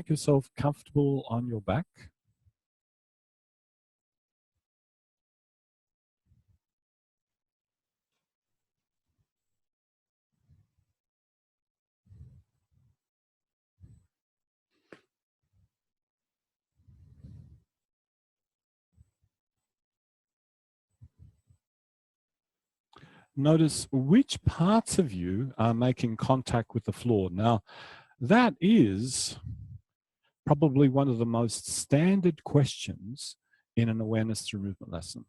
Make yourself comfortable on your back. Notice which parts of you are making contact with the floor. Now, that is probably one of the most standard questions in an awareness through movement lesson.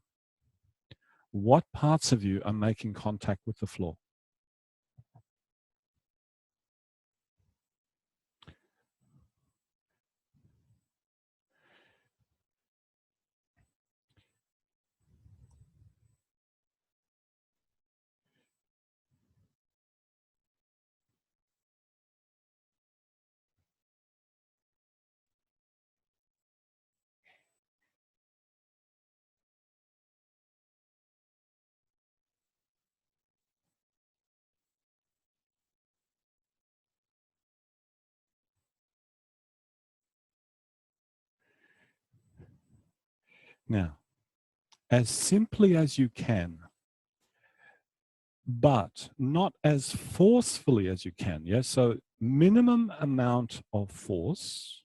What parts of you are making contact with the floor? Now, as simply as you can, but not as forcefully as you can. Yes, so minimum amount of force.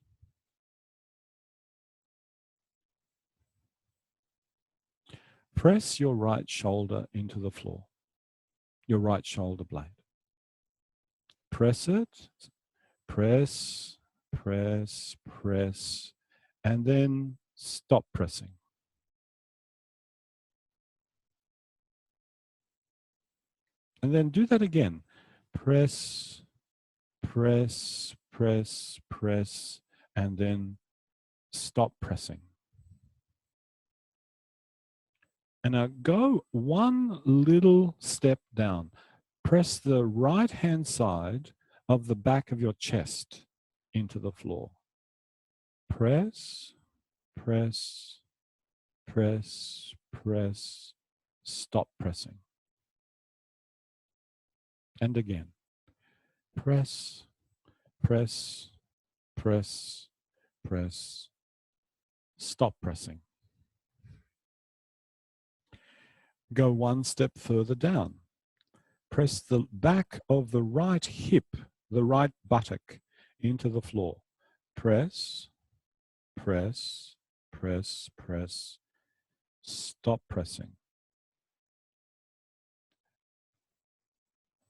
Press your right shoulder into the floor, your right shoulder blade. Press it, press, press, press, and then stop pressing. And then do that again. Press, press, press, press, and then stop pressing. And now go one little step down. Press the right hand side of the back of your chest into the floor. Press, press, press, press, stop pressing. And again. Press, press, press, press, stop pressing. Go one step further down. Press the back of the right hip, the right buttock, into the floor. Press, press, press, press, stop pressing.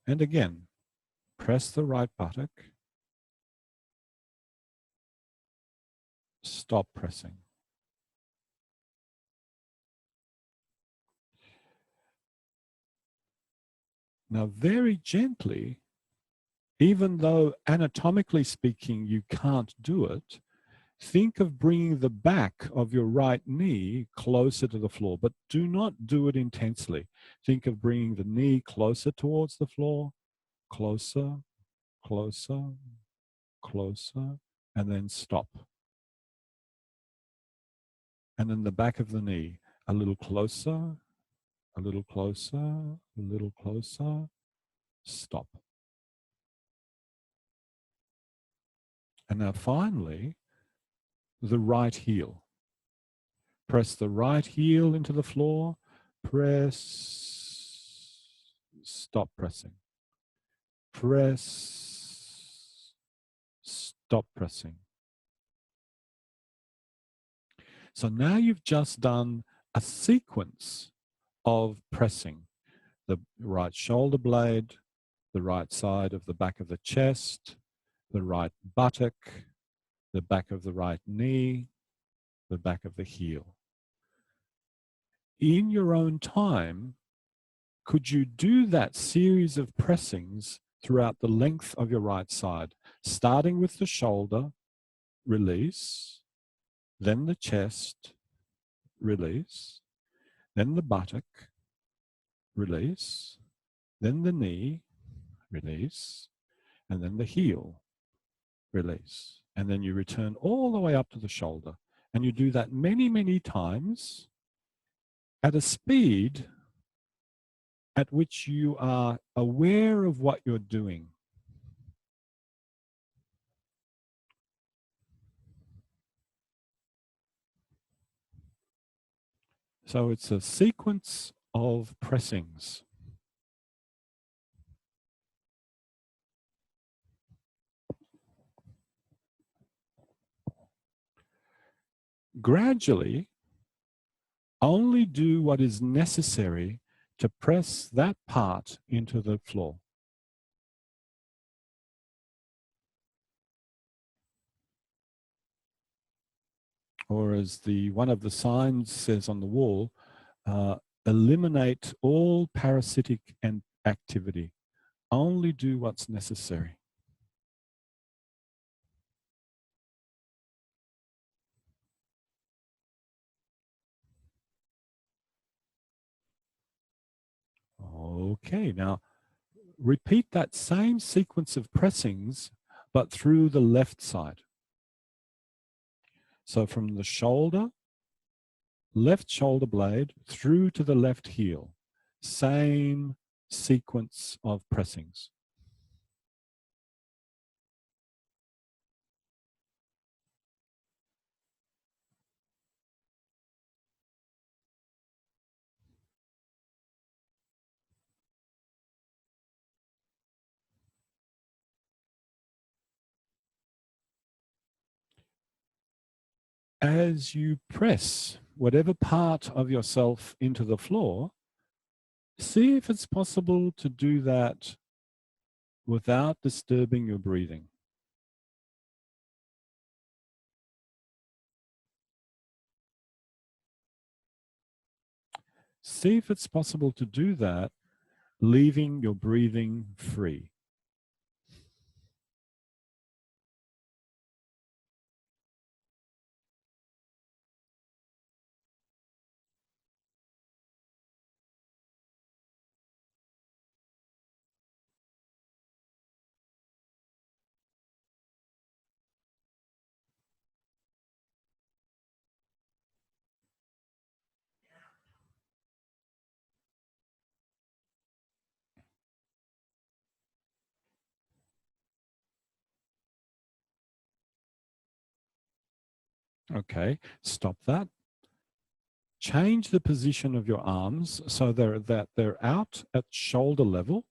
And again, press the right buttock, stop pressing. Now, very gently, even though anatomically speaking you can't do it, think of bringing the back of your right knee closer to the floor, but do not do it intensely. Think of bringing the knee closer towards the floor, closer, closer, closer, and then stop. And then the back of the knee, a little closer, a little closer, a little closer, stop. And now finally, the right heel. Press the right heel into the floor, press, stop pressing. Press, stop pressing. So now you've just done a sequence of pressing the right shoulder blade, the right side of the back of the chest, the right buttock, the back of the right knee, the back of the heel. In your own time, could you do that series of pressings throughout the length of your right side, starting with the shoulder, release, then the chest, release, then the buttock, release, then the knee, release, and then the heel, release. And then you return all the way up to the shoulder. And you do that many, many times at a speed at which you are aware of what you're doing. So it's a sequence of pressings. Gradually, only do what is necessary to press that part into the floor. Or as one of the signs says on the wall, eliminate all parasitic activity. Only do what's necessary. Okay, now repeat that same sequence of pressings, but through the left side. So from the shoulder, left shoulder blade, through to the left heel. Same sequence of pressings. As you press whatever part of yourself into the floor, see if it's possible to do that without disturbing your breathing. See if it's possible to do that, leaving your breathing free. Okay, stop that. Change the position of your arms so that they're out at shoulder level,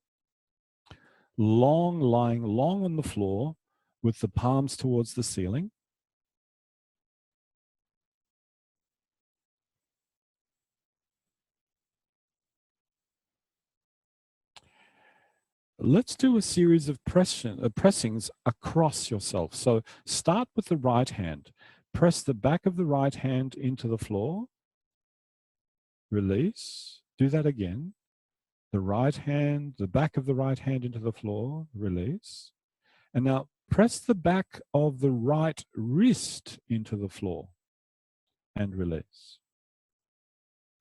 lying long on the floor with the palms towards the ceiling. Let's do a series of pressings across yourself. So start with the right hand. Press the back of the right hand into the floor. Release. Do that again. The right hand, the back of the right hand into the floor. Release. And now press the back of the right wrist into the floor and release.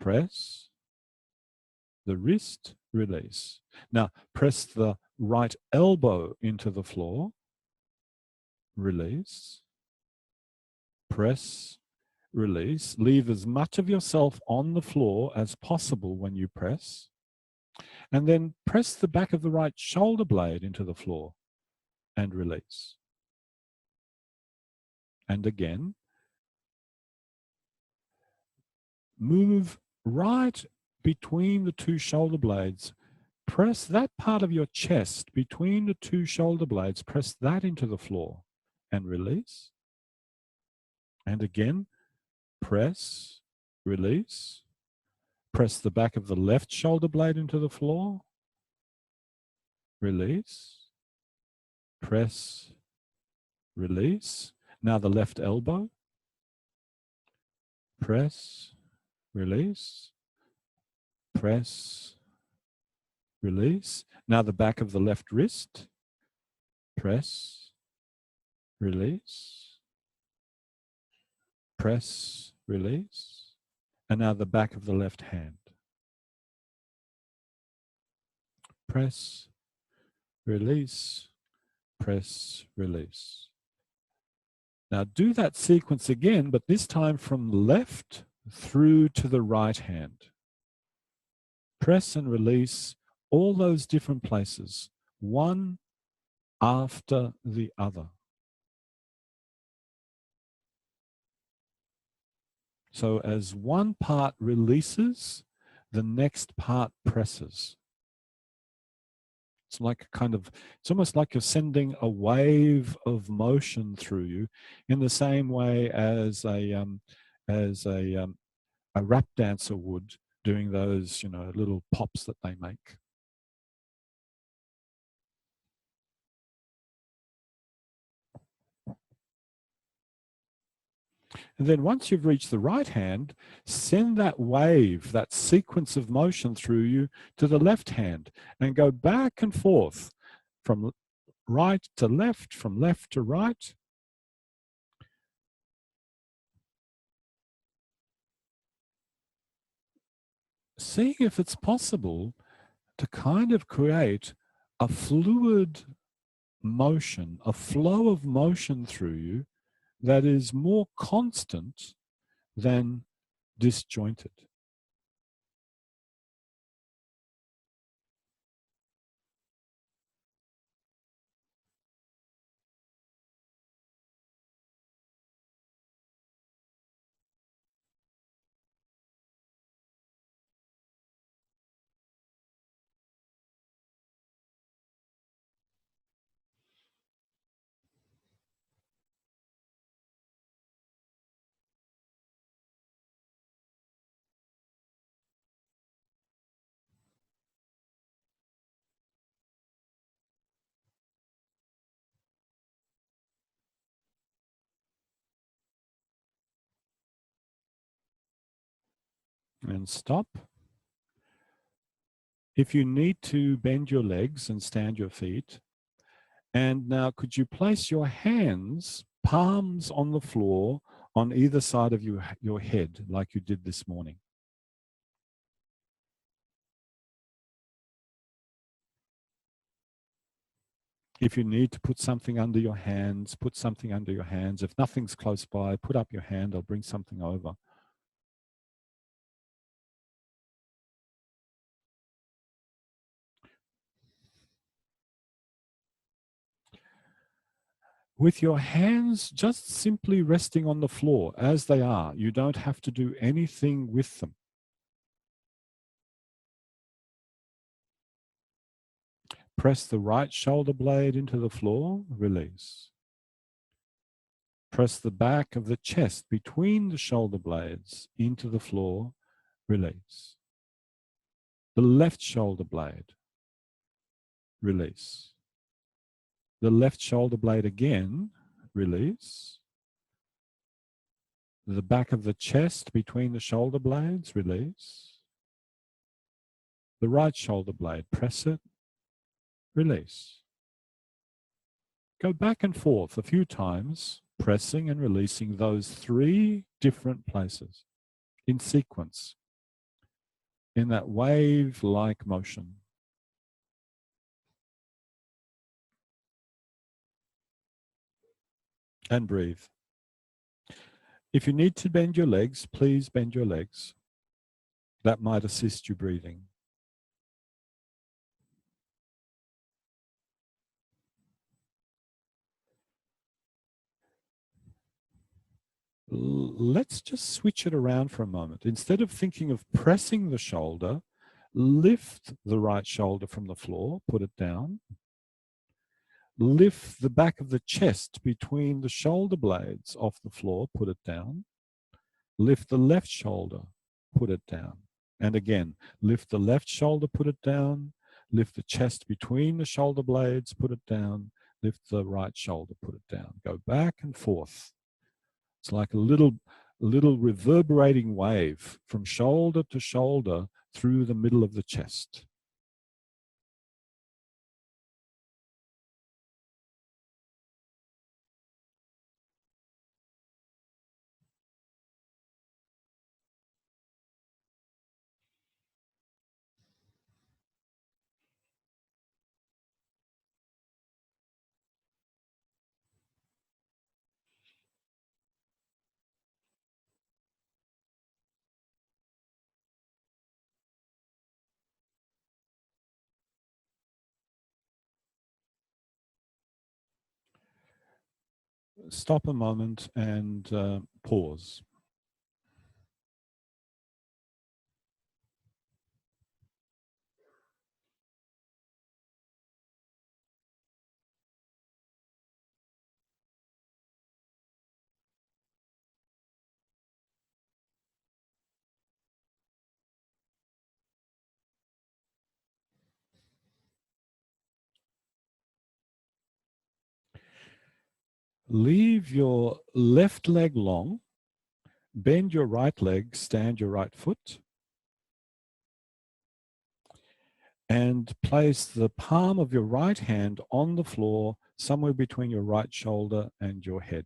Press the wrist, release. Now press the right elbow into the floor, release. Press, release. Leave as much of yourself on the floor as possible when you press. And then press the back of the right shoulder blade into the floor and release. And again, move right between the two shoulder blades. Press that part of your chest between the two shoulder blades. Press that into the floor and release. And again, press, release. Press the back of the left shoulder blade into the floor. Release. Press, release. Now the left elbow. Press, release. Press, release. Now the back of the left wrist. Press, release. Press, release. And now the back of the left hand. Press, release, press, release. Now do that sequence again, but this time from left through to the right hand. Press and release all those different places, one after the other. So as one part releases, the next part presses. It's like a kind of, it's almost like you're sending a wave of motion through you, in the same way as as a rap dancer would, doing those, you know, little pops that they make. And then once you've reached the right hand, send that wave, that sequence of motion through you to the left hand, and go back and forth from right to left, from left to right. Seeing if it's possible to kind of create a fluid motion, a flow of motion through you that is more constant than disjointed. And stop. If you need to, bend your legs and stand your feet. And now could you place your hands, palms on the floor, on either side of your head, like you did this morning? If you need to put something under your hands, put something under your hands. If nothing's close by, put up your hand, I'll bring something over. With your hands just simply resting on the floor as they are. You don't have to do anything with them. Press the right shoulder blade into the floor, release. Press the back of the chest between the shoulder blades into the floor, release. The left shoulder blade, release. The left shoulder blade again, release. The back of the chest between the shoulder blades, release. The right shoulder blade, press it, release. Go back and forth a few times, pressing and releasing those three different places in sequence, in that wave-like motion. And breathe. If you need to bend your legs, please bend your legs. That might assist you breathing. Let's just switch it around for a moment. Instead of thinking of pressing the shoulder, lift the right shoulder from the floor, put it down. Lift the back of the chest between the shoulder blades off the floor, put it down. Lift the left shoulder, put it down. And again, lift the left shoulder, put it down. Lift the chest between the shoulder blades, put it down. Lift the right shoulder, put it down. Go back and forth. It's like a little reverberating wave from shoulder to shoulder through the middle of the chest. Stop a moment and pause. leave your left leg long, bend your right leg, stand your right foot, and place the palm of your right hand on the floor somewhere between your right shoulder and your head.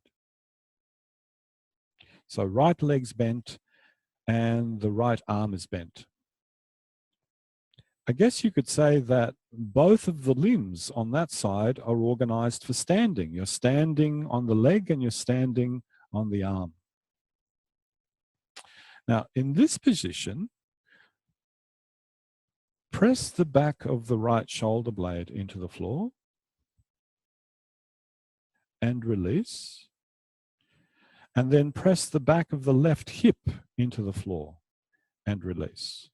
So right leg's bent and the right arm is bent. I guess you could say that both of the limbs on that side are organized for standing. You're standing on the leg and you're standing on the arm. Now, in this position, press the back of the right shoulder blade into the floor and release. And then press the back of the left hip into the floor and release.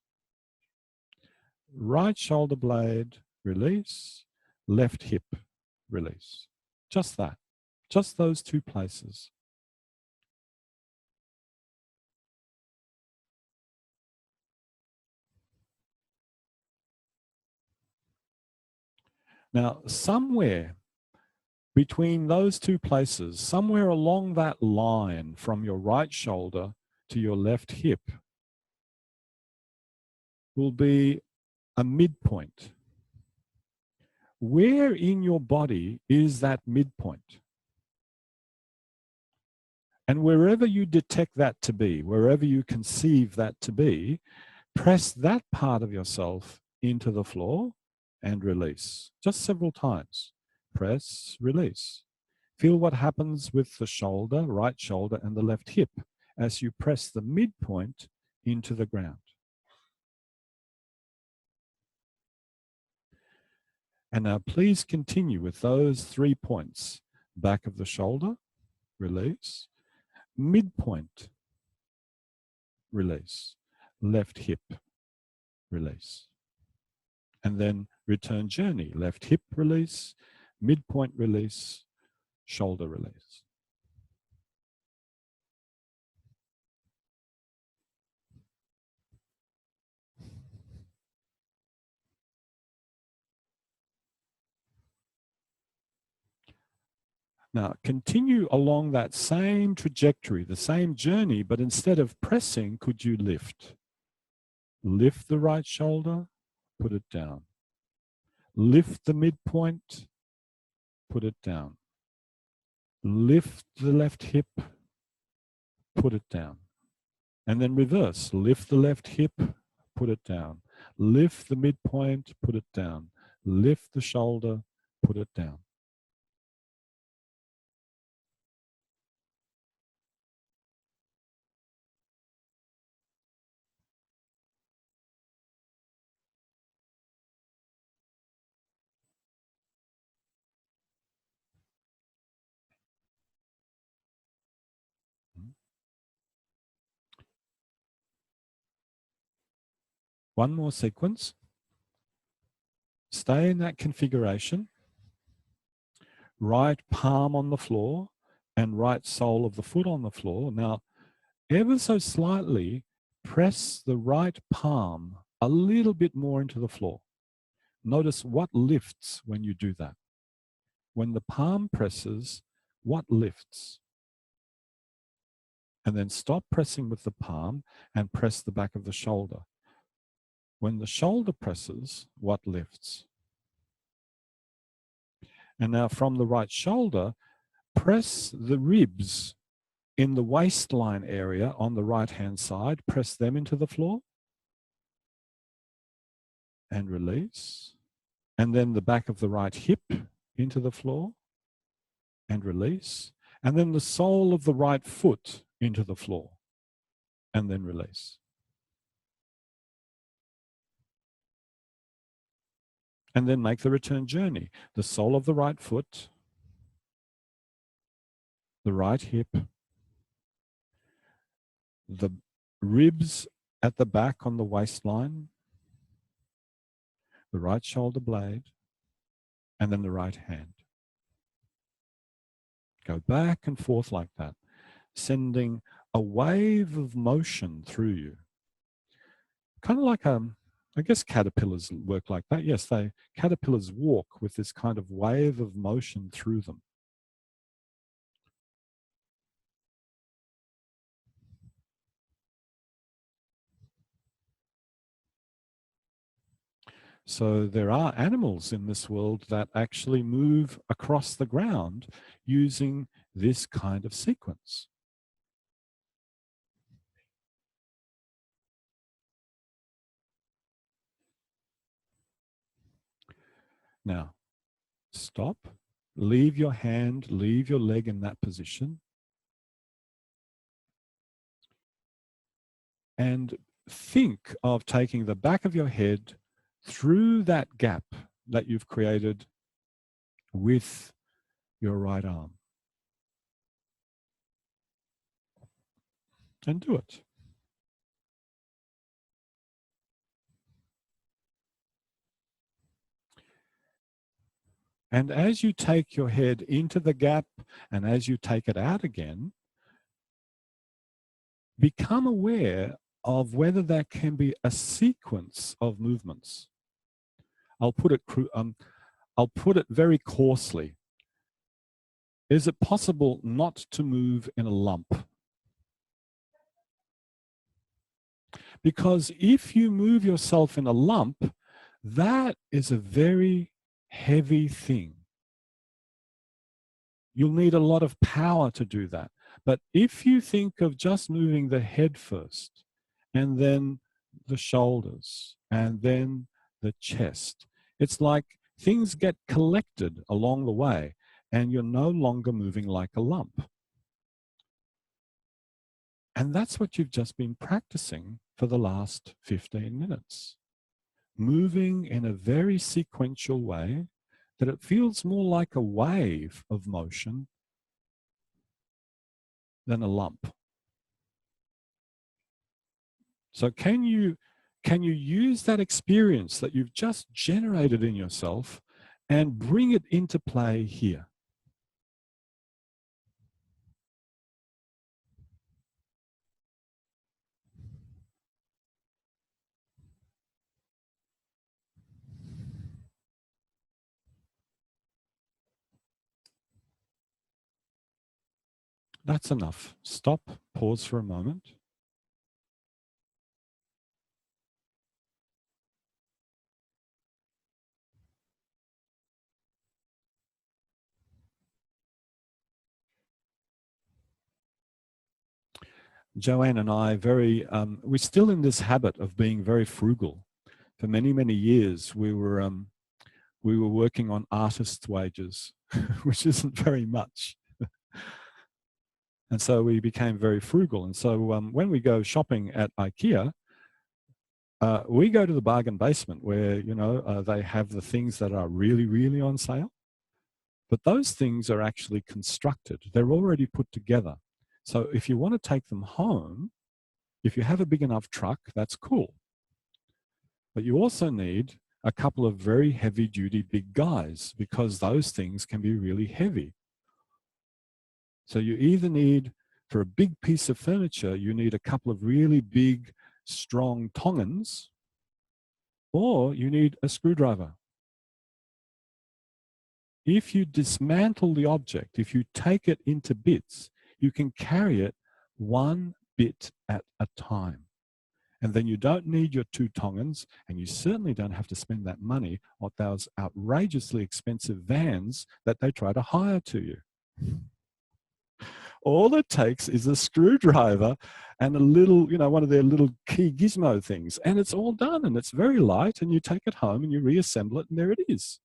Right shoulder blade, release. Left hip, release. Just that. Just those two places. Now, somewhere between those two places, somewhere along that line from your right shoulder to your left hip, will be a midpoint. Where in your body is that midpoint? And wherever you detect that to be, wherever you conceive that to be, press that part of yourself into the floor and release. Just several times. Press, release. Feel what happens with the shoulder, right shoulder, and the left hip as you press the midpoint into the ground. And now please continue with those 3 points. Back of the shoulder, release. Midpoint, release. Left hip, release. And then return journey. Left hip release, midpoint release, shoulder release. Now, continue along that same trajectory, the same journey, but instead of pressing, could you lift? Lift the right shoulder, put it down. Lift the midpoint, put it down. Lift the left hip, put it down. And then reverse. Lift the left hip, put it down. Lift the midpoint, put it down. Lift the shoulder, put it down. One more sequence. Stay in that configuration. Right palm on the floor and right sole of the foot on the floor. Now, ever so slightly, press the right palm a little bit more into the floor. Notice what lifts when you do that. When the palm presses, what lifts? And then stop pressing with the palm and press the back of the shoulder. When the shoulder presses, what lifts? And now from the right shoulder, press the ribs in the waistline area on the right-hand side. Press them into the floor. And release. And then the back of the right hip into the floor. And release. And then the sole of the right foot into the floor. And then release. And then make the return journey. The sole of the right foot, the right hip, the ribs at the back on the waistline, the right shoulder blade, and then the right hand. Go back and forth like that, sending a wave of motion through you. Kind of like I guess caterpillars work like that. Yes, caterpillars walk with this kind of wave of motion through them. So there are animals in this world that actually move across the ground using this kind of sequence. Now, stop, leave your hand, leave your leg in that position, and think of taking the back of your head through that gap that you've created with your right arm. And do it. And as you take your head into the gap and as you take it out again, become aware of whether there can be a sequence of movements. I'll put it very coarsely. Is it possible not to move in a lump? Because if you move yourself in a lump, that is a very heavy thing. You'll need a lot of power to do that. But if you think of just moving the head first, and then the shoulders, and then the chest, it's like things get collected along the way, and you're no longer moving like a lump. And that's what you've just been practicing for the last 15 minutes. Moving in a very sequential way that it feels more like a wave of motion than a lump. So can you use that experience that you've just generated in yourself and bring it into play here? That's enough. Stop, pause for a moment. Joanne and I we're still in this habit of being very frugal. For many, many years, we were working on artist's wages, which isn't very much. And so we became very frugal. And so when we go shopping at IKEA, we go to the bargain basement where, they have the things that are really, really on sale. But those things are actually constructed. They're already put together. So if you want to take them home, if you have a big enough truck, that's cool. But you also need a couple of very heavy duty big guys because those things can be really heavy. So you either need, for a big piece of furniture, you need a couple of really big, strong tongans, or you need a screwdriver. If you dismantle the object, if you take it into bits, you can carry it one bit at a time. And then you don't need your two tongans, and you certainly don't have to spend that money on those outrageously expensive vans that they try to hire to you. All it takes is a screwdriver and a little, one of their little key gizmo things, and it's all done, and it's very light, and you take it home and you reassemble it, and there it is.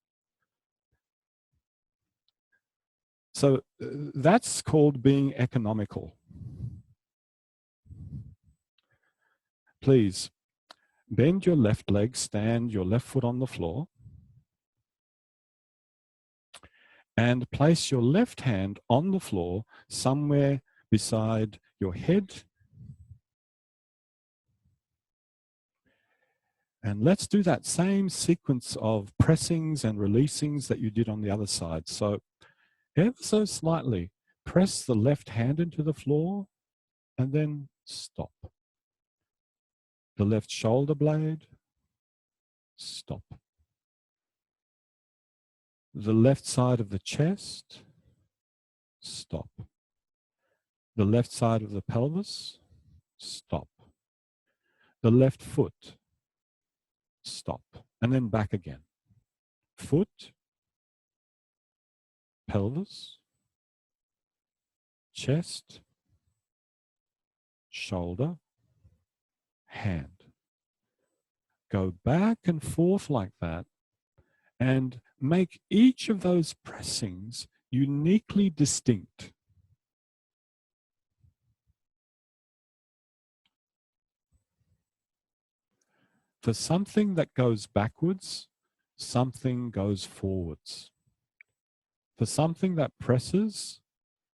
So that's called being economical. Please bend your left leg, stand your left foot on the floor, and place your left hand on the floor somewhere beside your head. And let's do that same sequence of pressings and releasings that you did on the other side. So ever so slightly, press the left hand into the floor and then stop. The left shoulder blade, stop. The left side of the chest, stop. The left side of the pelvis, stop. The left foot, stop, and then back again. Foot, pelvis, chest, shoulder, hand. Go back and forth like that and make each of those pressings uniquely distinct. For something that goes backwards, something goes forwards. For something that presses,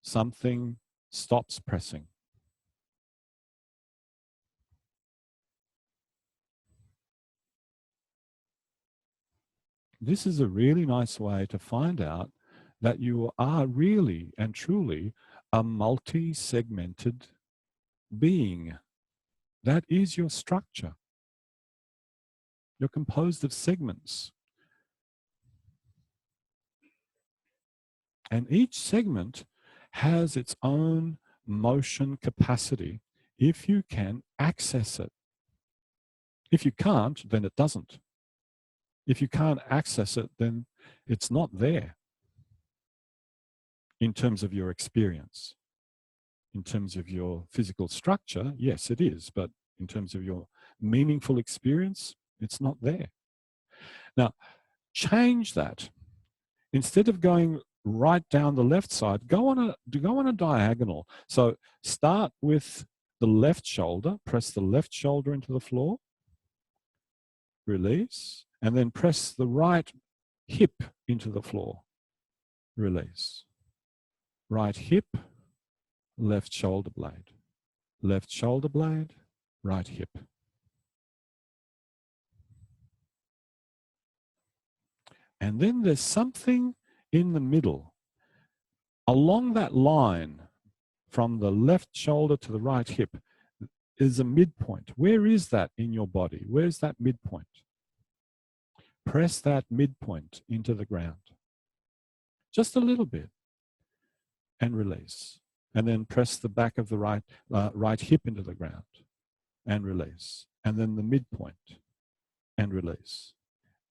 something stops pressing. This is a really nice way to find out that you are really and truly a multi-segmented being. That is your structure. You're composed of segments. And each segment has its own motion capacity if you can access it. If you can't, then it doesn't. If you can't access it, then it's not there in terms of your experience. In terms of your physical structure, yes, it is. But in terms of your meaningful experience, it's not there. Now, change that. Instead of going right down the left side, go on a diagonal. So start with the left shoulder, press the left shoulder into the floor, release, and then press the right hip into the floor, release. Right hip, left shoulder blade, left shoulder blade, right hip. And then there's something in the middle. Along that line, from the left shoulder to the right hip, is a midpoint. Where is that in your body? Where's that midpoint? Press that midpoint into the ground. Just a little bit. And release. And then press the back of the right hip into the ground. And release. And then the midpoint. And release.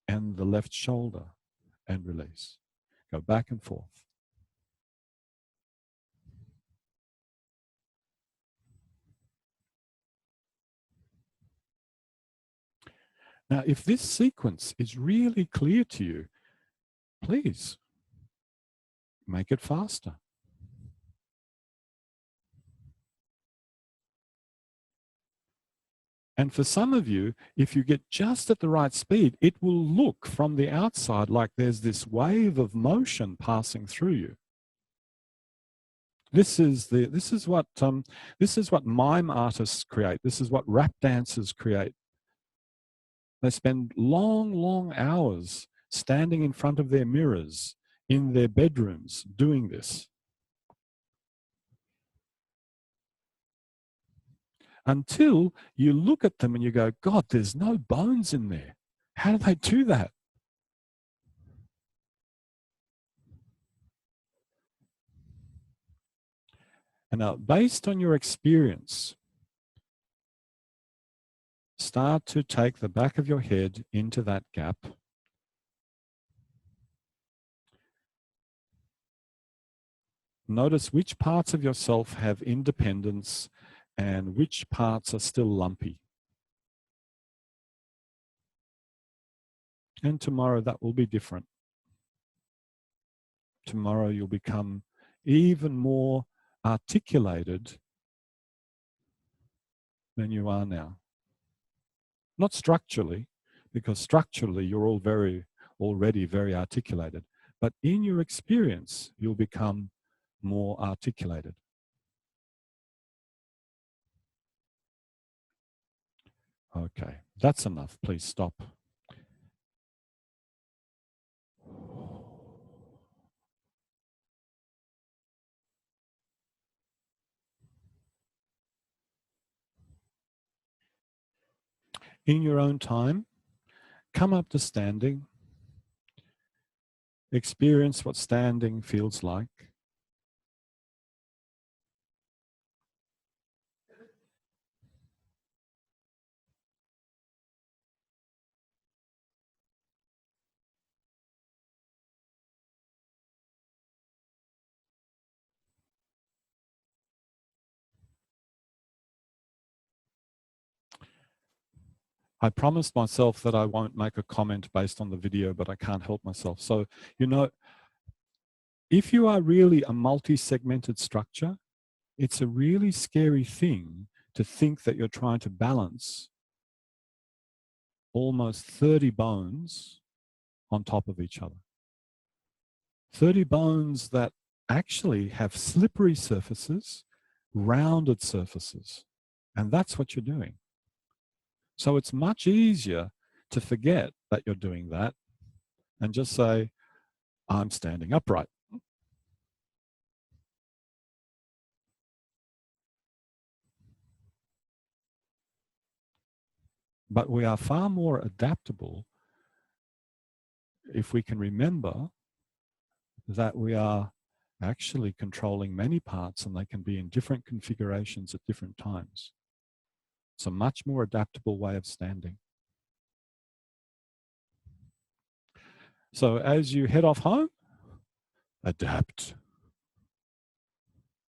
And the left shoulder. And release. Go back and forth. Now, if this sequence is really clear to you, please make it faster. And for some of you, if you get just at the right speed, it will look from the outside like there's this wave of motion passing through you. This is what mime artists create. This is what rap dancers create. They spend long hours standing in front of their mirrors in their bedrooms doing this. Until you look at them and you go, God, there's no bones in there. How do they do that? And now, based on your experience, start to take the back of your head into that gap. Notice which parts of yourself have independence and which parts are still lumpy. And tomorrow that will be different. Tomorrow you'll become even more articulated than you are now. Not structurally, because structurally you're already very articulated. But in your experience, you'll become more articulated. Okay, that's enough. Please stop. In your own time, come up to standing. Experience what standing feels like. I promised myself that I won't make a comment based on the video, but I can't help myself. So, you know, if you are really a multi-segmented structure, it's a really scary thing to think that you're trying to balance almost 30 bones on top of each other. 30 bones that actually have slippery surfaces, rounded surfaces. And that's what you're doing. So it's much easier to forget that you're doing that and just say, I'm standing upright. But we are far more adaptable if we can remember that we are actually controlling many parts and they can be in different configurations at different times. It's a much more adaptable way of standing. So as you head off home, adapt.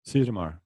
See you tomorrow.